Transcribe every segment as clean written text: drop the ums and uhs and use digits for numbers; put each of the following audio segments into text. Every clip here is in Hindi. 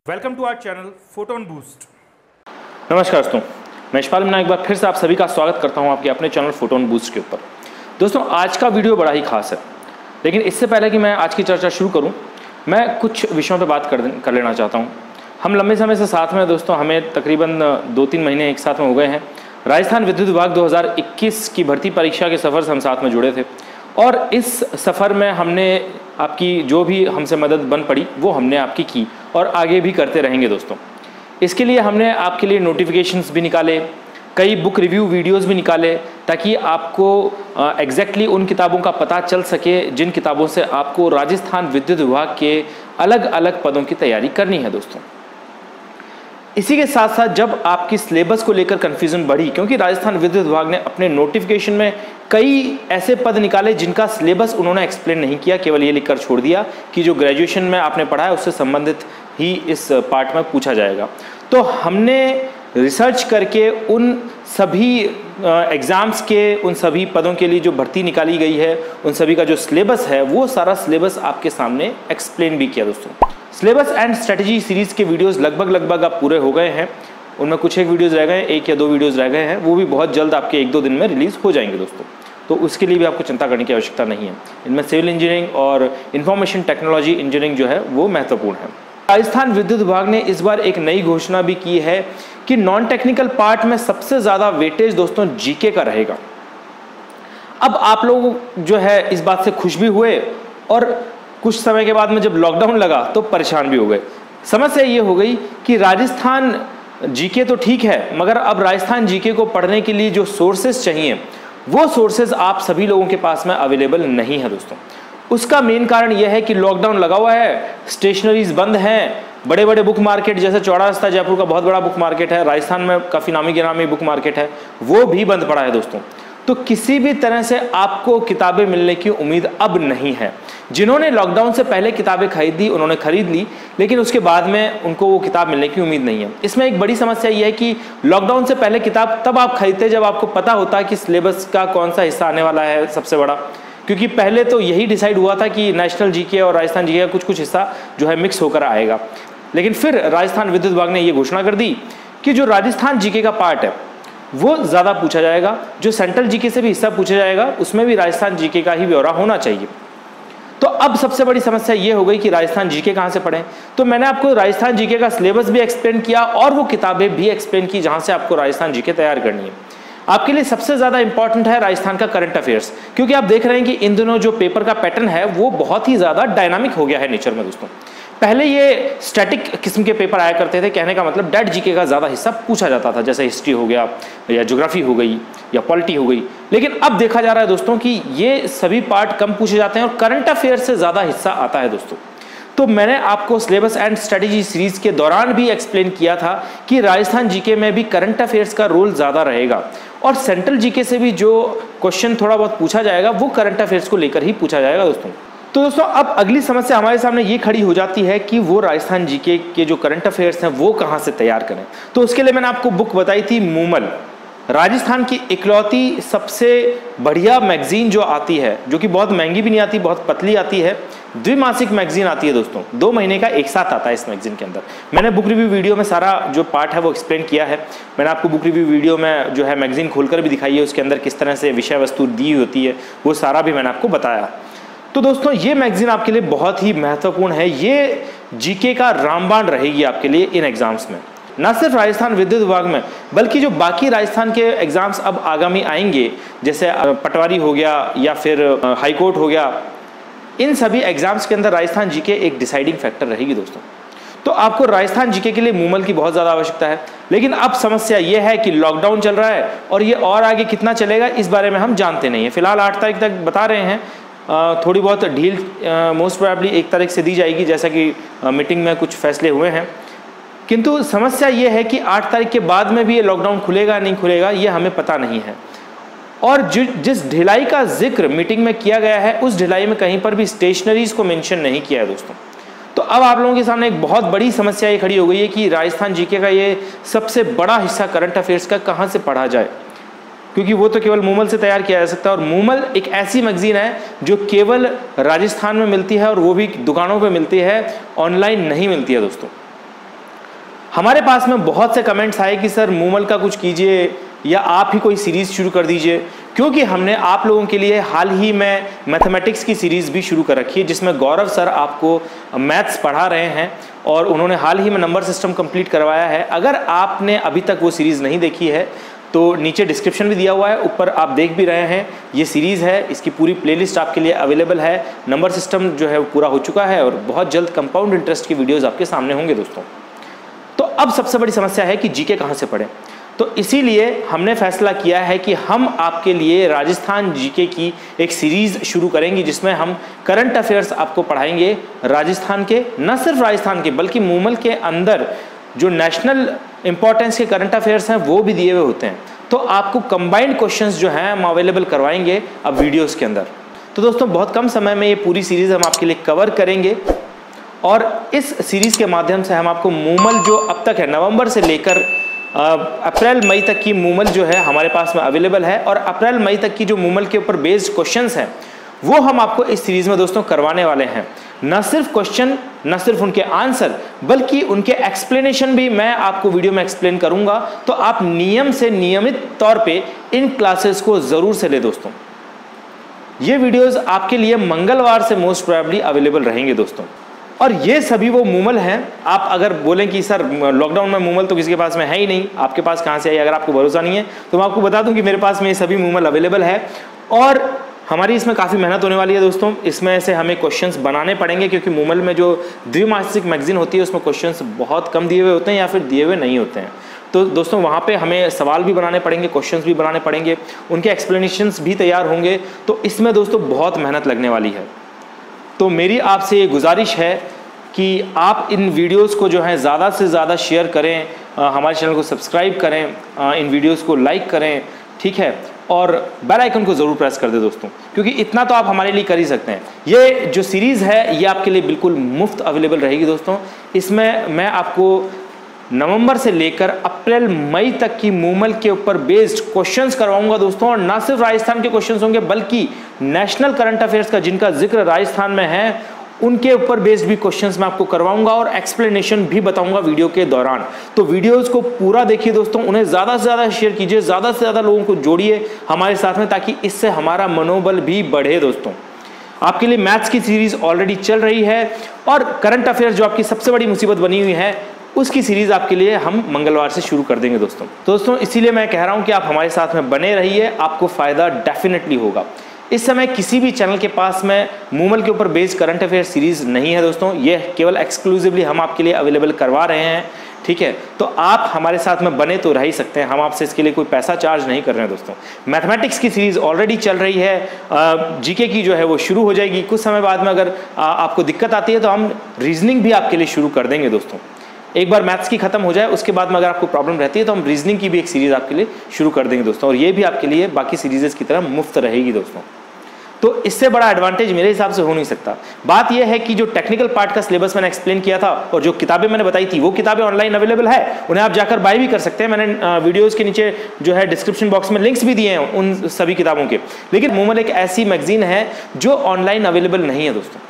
Welcome to our channel Photon Boost. नमस्कार दोस्तों, मैं यशपाल मीना एक बार फिर से आप सभी का स्वागत करता हूं आपके अपने चैनल फोटोन बूस्ट के ऊपर। दोस्तों, आज का वीडियो बड़ा ही खास है, लेकिन इससे पहले कि मैं आज की चर्चा शुरू करूं, मैं कुछ विषयों पर बात कर लेना चाहता हूं। हम लंबे समय से साथ में दोस्तों, हमें तकरीबन 2-3 महीने एक साथ में हो गए हैं। राजस्थान विद्युत विभाग 2021 की भर्ती परीक्षा के सफ़र से हम साथ में जुड़े थे और इस सफ़र में हमने आपकी जो भी हमसे मदद बन पड़ी वो हमने आपकी की और आगे भी करते रहेंगे दोस्तों। इसके लिए हमने आपके लिए नोटिफिकेशंस भी निकाले, कई बुक रिव्यू वीडियोस भी निकाले, ताकि आपको एग्जैक्टली उन किताबों का पता चल सके जिन किताबों से आपको राजस्थान विद्युत विभाग के अलग अलग पदों की तैयारी करनी है दोस्तों। इसी के साथ साथ जब आपकी सिलेबस को लेकर कन्फ्यूजन बढ़ी, क्योंकि राजस्थान विद्युत विभाग ने अपने नोटिफिकेशन में कई ऐसे पद निकाले जिनका सिलेबस उन्होंने एक्सप्लेन नहीं किया, केवल ये लिखकर छोड़ दिया कि जो ग्रेजुएशन में आपने पढ़ा है उससे संबंधित ही इस पार्ट में पूछा जाएगा। तो हमने रिसर्च करके उन सभी एग्ज़ाम्स के उन सभी पदों के लिए जो भर्ती निकाली गई है, उन सभी का जो सिलेबस है, वो सारा सिलेबस आपके सामने एक्सप्लेन भी किया दोस्तों। सिलेबस एंड स्ट्रेटजी सीरीज़ के वीडियोस लगभग आप पूरे हो गए हैं। उनमें कुछ एक वीडियोस रह गए हैं, 1 या 2 वीडियोस रह गए हैं, वो भी बहुत जल्द आपके 1-2 दिन में रिलीज़ हो जाएंगे दोस्तों। तो उसके लिए भी आपको चिंता करने की आवश्यकता नहीं है। इनमें सिविल इंजीनियरिंग और इंफॉर्मेशन टेक्नोलॉजी इंजीनियरिंग जो है वो महत्वपूर्ण है। राजस्थान विद्युत विभाग ने इस बार एक नई घोषणा भी की है कि नॉन टेक्निकल पार्ट में सबसे ज़्यादा वेटेज दोस्तों जीके का रहेगा। अब आप लोग जो है इस बात से खुश भी हुए और कुछ समय के बाद में जब लॉकडाउन लगा तो परेशान भी हो गए। समस्या ये हो गई कि राजस्थान जीके तो ठीक है, मगर अब राजस्थान जीके को पढ़ने के लिए जो सोर्सेज चाहिए वो सोर्सेज आप सभी लोगों के पास में अवेलेबल नहीं है दोस्तों। उसका मेन कारण यह है कि लॉकडाउन लगा हुआ है, स्टेशनरीज बंद हैं, बड़े बड़े बुक मार्केट जैसे चौड़ा रास्ता जयपुर का बहुत बड़ा बुक मार्केट है, राजस्थान में काफ़ी नामी गिरामी बुक मार्केट है, वो भी बंद पड़ा है दोस्तों। तो किसी भी तरह से आपको किताबें मिलने की उम्मीद अब नहीं है। जिन्होंने लॉकडाउन से पहले किताबें खरीदी उन्होंने खरीद ली, लेकिन उसके बाद में उनको वो किताब मिलने की उम्मीद नहीं है। इसमें एक बड़ी समस्या ये है कि लॉकडाउन से पहले किताब तब आप खरीदते जब आपको पता होता कि सिलेबस का कौन सा हिस्सा आने वाला है सबसे बड़ा, क्योंकि पहले तो यही डिसाइड हुआ था कि नेशनल जीके और राजस्थान जीके का कुछ हिस्सा जो है मिक्स होकर आएगा। लेकिन फिर राजस्थान विद्युत विभाग ने ये घोषणा कर दी कि जो राजस्थान जीके का पार्ट है वो ज़्यादा पूछा जाएगा, जो सेंट्रल जीके से भी हिस्सा पूछा जाएगा उसमें भी राजस्थान जीके का ही ब्यौरा होना चाहिए। तो अब सबसे बड़ी समस्या ये हो गई कि राजस्थान जीके कहाँ से पढ़ें। तो मैंने आपको राजस्थान जीके का सिलेबस भी एक्सप्लेन किया और वो किताबें भी एक्सप्लेन की जहाँ से आपको राजस्थान जीके तैयार करनी है। आपके लिए सबसे ज़्यादा इंपॉर्टेंट है राजस्थान का करंट अफेयर्स, क्योंकि आप देख रहे हैं कि इन दिनों जो पेपर का पैटर्न है वो बहुत ही ज़्यादा डायनामिक हो गया है नेचर में दोस्तों। पहले ये स्टैटिक किस्म के पेपर आया करते थे, कहने का मतलब डेड जीके का ज़्यादा हिस्सा पूछा जाता था, जैसे हिस्ट्री हो गया या ज्योग्राफी हो गई या पॉलिटी हो गई। लेकिन अब देखा जा रहा है दोस्तों कि ये सभी पार्ट कम पूछे जाते हैं और करंट अफेयर से ज़्यादा हिस्सा आता है दोस्तों। तो मैंने आपको सिलेबस एंड स्ट्रेटजी सीरीज के दौरान भी एक्सप्लेन किया था कि राजस्थान जीके में भी करंट अफेयर्स का रोल ज़्यादा रहेगा और सेंट्रल जीके से भी जो क्वेश्चन थोड़ा बहुत पूछा जाएगा वो करंट अफेयर्स को लेकर ही पूछा जाएगा दोस्तों। तो दोस्तों, अब अगली समस्या हमारे सामने ये खड़ी हो जाती है कि वो राजस्थान जीके के जो करंट अफेयर्स हैं वो कहाँ से तैयार करें। तो उसके लिए मैंने आपको बुक बताई थी मूमल, राजस्थान की इकलौती सबसे बढ़िया मैगजीन जो आती है, जो कि बहुत महंगी भी नहीं आती, बहुत पतली आती है, द्विमासिक मैगजीन आती है दोस्तों। 2 महीने का एक साथ आता है इस मैगजीन के अंदर। मैंने बुक रिव्यू वीडियो में सारा जो पार्ट है वो एक्सप्लेन किया है। मैंने आपको बुक रिव्यू वीडियो में जो है मैगजीन खोलकर भी दिखाई है, उसके अंदर किस तरह से विषय वस्तु दी होती है वो सारा भी मैंने आपको बताया। तो दोस्तों, ये मैगजीन आपके लिए बहुत ही महत्वपूर्ण है। ये जीके का रामबाण रहेगी आपके लिए इन एग्जाम्स में, न सिर्फ राजस्थान विद्युत विभाग में बल्कि जो बाकी राजस्थान के एग्जाम्स अब आगामी आएंगे, जैसे पटवारी हो गया या फिर हाईकोर्ट हो गया, इन सभी एग्जाम्स के अंदर राजस्थान जीके एक डिसाइडिंग फैक्टर रहेगी दोस्तों। तो आपको राजस्थान जीके के लिए मूमल की बहुत ज़्यादा आवश्यकता है। लेकिन अब समस्या ये है कि लॉकडाउन चल रहा है और ये और आगे कितना चलेगा इस बारे में हम जानते नहीं हैं। फिलहाल 8 तारीख तक बता रहे हैं, थोड़ी बहुत ढील मोस्ट प्रोबेबली 1 तारीख से दी जाएगी, जैसा कि मीटिंग में कुछ फैसले हुए हैं। किंतु समस्या ये है कि 8 तारीख के बाद में भी ये लॉकडाउन खुलेगा नहीं खुलेगा ये हमें पता नहीं है। और जिस ढिलाई का जिक्र मीटिंग में किया गया है उस ढिलाई में कहीं पर भी स्टेशनरीज को मेंशन नहीं किया है दोस्तों। तो अब आप लोगों के सामने एक बहुत बड़ी समस्या ये खड़ी हो गई है कि राजस्थान जीके का ये सबसे बड़ा हिस्सा करंट अफेयर्स का कहाँ से पढ़ा जाए, क्योंकि वो तो केवल मूमल से तैयार किया जा सकता है। और मूमल एक ऐसी मैगजीन है जो केवल राजस्थान में मिलती है और वो भी दुकानों पे मिलती है, ऑनलाइन नहीं मिलती है दोस्तों। हमारे पास में बहुत से कमेंट्स आए कि सर मूमल का कुछ कीजिए या आप ही कोई सीरीज़ शुरू कर दीजिए, क्योंकि हमने आप लोगों के लिए हाल ही में मैथमेटिक्स की सीरीज़ भी शुरू कर रखी है, जिसमें गौरव सर आपको मैथ्स पढ़ा रहे हैं और उन्होंने हाल ही में नंबर सिस्टम कंप्लीट करवाया है। अगर आपने अभी तक वो सीरीज़ नहीं देखी है तो नीचे डिस्क्रिप्शन भी दिया हुआ है, ऊपर आप देख भी रहे हैं, ये सीरीज़ है, इसकी पूरी प्लेलिस्ट आपके लिए अवेलेबल है। नंबर सिस्टम जो है वो पूरा हो चुका है और बहुत जल्द कंपाउंड इंटरेस्ट की वीडियोज़ आपके सामने होंगे दोस्तों। तो अब सबसे बड़ी समस्या है कि जीके कहाँ से पढ़ें, तो इसीलिए हमने फैसला किया है कि हम आपके लिए राजस्थान जीके की एक सीरीज़ शुरू करेंगे, जिसमें हम करंट अफेयर्स आपको पढ़ाएंगे राजस्थान के, न सिर्फ राजस्थान के बल्कि मूमल के अंदर जो नेशनल इंपॉर्टेंस के करंट अफेयर्स हैं वो भी दिए हुए होते हैं। तो आपको कंबाइंड क्वेश्चंस जो हैं हम अवेलेबल करवाएंगे अब वीडियोज़ के अंदर। तो दोस्तों बहुत कम समय में ये पूरी सीरीज़ हम आपके लिए कवर करेंगे और इस सीरीज़ के माध्यम से हम आपको मूमल जो अब तक है नवंबर से लेकर अप्रैल मई तक की मूमल जो है हमारे पास में अवेलेबल है, और अप्रैल मई तक की जो मूमल के ऊपर बेस्ड क्वेश्चंस हैं वो हम आपको इस सीरीज़ में दोस्तों करवाने वाले हैं। न सिर्फ क्वेश्चन, न सिर्फ उनके आंसर, बल्कि उनके एक्सप्लेनेशन भी मैं आपको वीडियो में एक्सप्लेन करूंगा। तो आप नियमित तौर पे इन क्लासेस को ज़रूर से ले दोस्तों। ये वीडियोज़ आपके लिए मंगलवार से मोस्ट प्रोबेबली अवेलेबल रहेंगे दोस्तों। और ये सभी वो मूमल हैं। आप अगर बोलें कि सर लॉकडाउन में मूमल तो किसी के पास में है ही नहीं, आपके पास कहाँ से आई, अगर आपको भरोसा नहीं है तो मैं आपको बता दूं कि मेरे पास में ये सभी मूमल अवेलेबल है। और हमारी इसमें काफ़ी मेहनत होने वाली है दोस्तों। इसमें से हमें क्वेश्चंस बनाने पड़ेंगे, क्योंकि मूमल में जो द्विमासिक मैगजीन होती है उसमें क्वेश्चंस बहुत कम दिए हुए होते हैं या फिर दिए हुए नहीं होते हैं। तो दोस्तों वहाँ पे हमें सवाल भी बनाने पड़ेंगे, क्वेश्चंस भी बनाने पड़ेंगे, उनके एक्सप्लेनेशंस भी तैयार होंगे। तो इसमें दोस्तों बहुत मेहनत लगने वाली है। तो मेरी आपसे ये गुजारिश है कि आप इन वीडियोस को जो है ज़्यादा से ज़्यादा शेयर करें, हमारे चैनल को सब्सक्राइब करें, इन वीडियोस को लाइक करें, ठीक है, और बेल आइकन को ज़रूर प्रेस कर दें दोस्तों, क्योंकि इतना तो आप हमारे लिए कर ही सकते हैं। ये जो सीरीज़ है ये आपके लिए बिल्कुल मुफ्त अवेलेबल रहेगी दोस्तों। इसमें मैं आपको नवंबर से लेकर अप्रैल मई तक की मूमल के ऊपर बेस्ड क्वेश्चंस करवाऊंगा दोस्तों। और ना सिर्फ राजस्थान के क्वेश्चंस होंगे बल्कि नेशनल करंट अफेयर्स का जिनका जिक्र राजस्थान में है उनके ऊपर बेस्ड भी क्वेश्चंस मैं आपको करवाऊंगा और एक्सप्लेनेशन भी बताऊंगा वीडियो के दौरान। तो वीडियोस को पूरा देखिए दोस्तों, उन्हें ज़्यादा से ज़्यादा शेयर कीजिए, ज़्यादा से ज़्यादा लोगों को जोड़िए हमारे साथ में, ताकि इससे हमारा मनोबल भी बढ़े दोस्तों। आपके लिए मैथ्स की सीरीज़ ऑलरेडी चल रही है और करंट अफेयर्स जो आपकी सबसे बड़ी मुसीबत बनी हुई है उसकी सीरीज़ आपके लिए हम मंगलवार से शुरू कर देंगे दोस्तों। इसीलिए मैं कह रहा हूं कि आप हमारे साथ में बने रहिए, आपको फ़ायदा डेफिनेटली होगा। इस समय किसी भी चैनल के पास में मूमल के ऊपर बेस्ड करंट अफेयर सीरीज़ नहीं है दोस्तों, ये केवल एक्सक्लूसिवली हम आपके लिए अवेलेबल करवा रहे हैं, ठीक है। तो आप हमारे साथ में बने तो रह ही सकते हैं, हम आपसे इसके लिए कोई पैसा चार्ज नहीं कर रहे हैं दोस्तों। मैथमेटिक्स की सीरीज़ ऑलरेडी चल रही है, जीके की जो है वो शुरू हो जाएगी कुछ समय बाद में। अगर आपको दिक्कत आती है तो हम रीजनिंग भी आपके लिए शुरू कर देंगे दोस्तों। एक बार मैथ्स की खत्म हो जाए उसके बाद में अगर आपको प्रॉब्लम रहती है तो हम रीजनिंग की भी एक सीरीज़ आपके लिए शुरू कर देंगे दोस्तों, और ये भी आपके लिए बाकी सीरीज़ की तरह मुफ्त रहेगी दोस्तों। तो इससे बड़ा एडवांटेज मेरे हिसाब से हो नहीं सकता। बात यह है कि जो टेक्निकल पार्ट का सिलेबस मैंने एक्सप्लेन किया था और जो किताबें मैंने बताई थी वो किताबें ऑनलाइन अवेलेबल है, उन्हें आप जाकर बाय भी कर सकते हैं। मैंने वीडियोस के नीचे जो है डिस्क्रिप्शन बॉक्स में लिंक्स भी दिए हैं उन सभी किताबों के। लेकिन मूमल एक ऐसी मैगजीन है जो ऑनलाइन अवेलेबल नहीं है दोस्तों।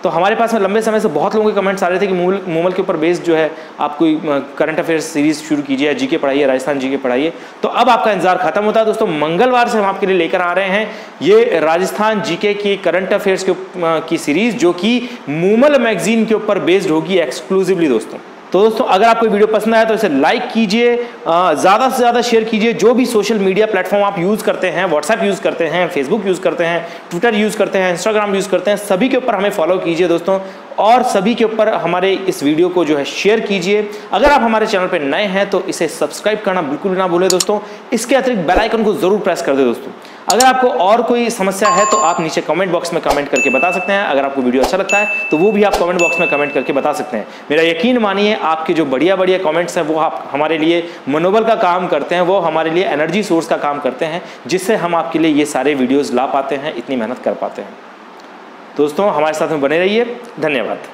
तो हमारे पास में लंबे समय से बहुत लोगों के कमेंट्स आ रहे थे कि मूमल के ऊपर बेस्ड जो है आप कोई करंट अफेयर्स सीरीज शुरू कीजिए, जीके पढ़ाइए, राजस्थान जीके पढ़ाइए। तो अब आपका इंतजार खत्म होता है दोस्तों। मंगलवार से हम आपके लिए लेकर आ रहे हैं ये राजस्थान जीके की करंट अफेयर्स की सीरीज, जो कि मूमल मैगजीन के ऊपर बेस्ड होगी एक्सक्लूसिवली दोस्तों। तो दोस्तों अगर आपको वीडियो पसंद आया तो इसे लाइक कीजिए, ज़्यादा से ज़्यादा शेयर कीजिए। जो भी सोशल मीडिया प्लेटफॉर्म आप यूज़ करते हैं, व्हाट्सएप यूज़ करते हैं, फेसबुक यूज़ करते हैं, ट्विटर यूज़ करते हैं, इंस्टाग्राम यूज़ करते हैं, सभी के ऊपर हमें फॉलो कीजिए दोस्तों, और सभी के ऊपर हमारे इस वीडियो को जो है शेयर कीजिए। अगर आप हमारे चैनल पर नए हैं तो इसे सब्सक्राइब करना बिल्कुल ना भूलें दोस्तों। इसके अतिरिक्त बेल आइकन को ज़रूर प्रेस कर दें दोस्तों। अगर आपको और कोई समस्या है तो आप नीचे कमेंट बॉक्स में कमेंट करके बता सकते हैं। अगर आपको वीडियो अच्छा लगता है तो वो भी आप कमेंट बॉक्स में कमेंट करके बता सकते हैं। मेरा यकीन मानिए आपके जो बढ़िया बढ़िया कमेंट्स हैं वो आप हमारे लिए मनोबल का काम करते हैं, वो हमारे लिए एनर्जी सोर्स का काम करते हैं, जिससे हम आपके लिए ये सारे वीडियोज़ ला पाते हैं, इतनी मेहनत कर पाते हैं। दोस्तों हमारे साथ में बने रहिए, धन्यवाद।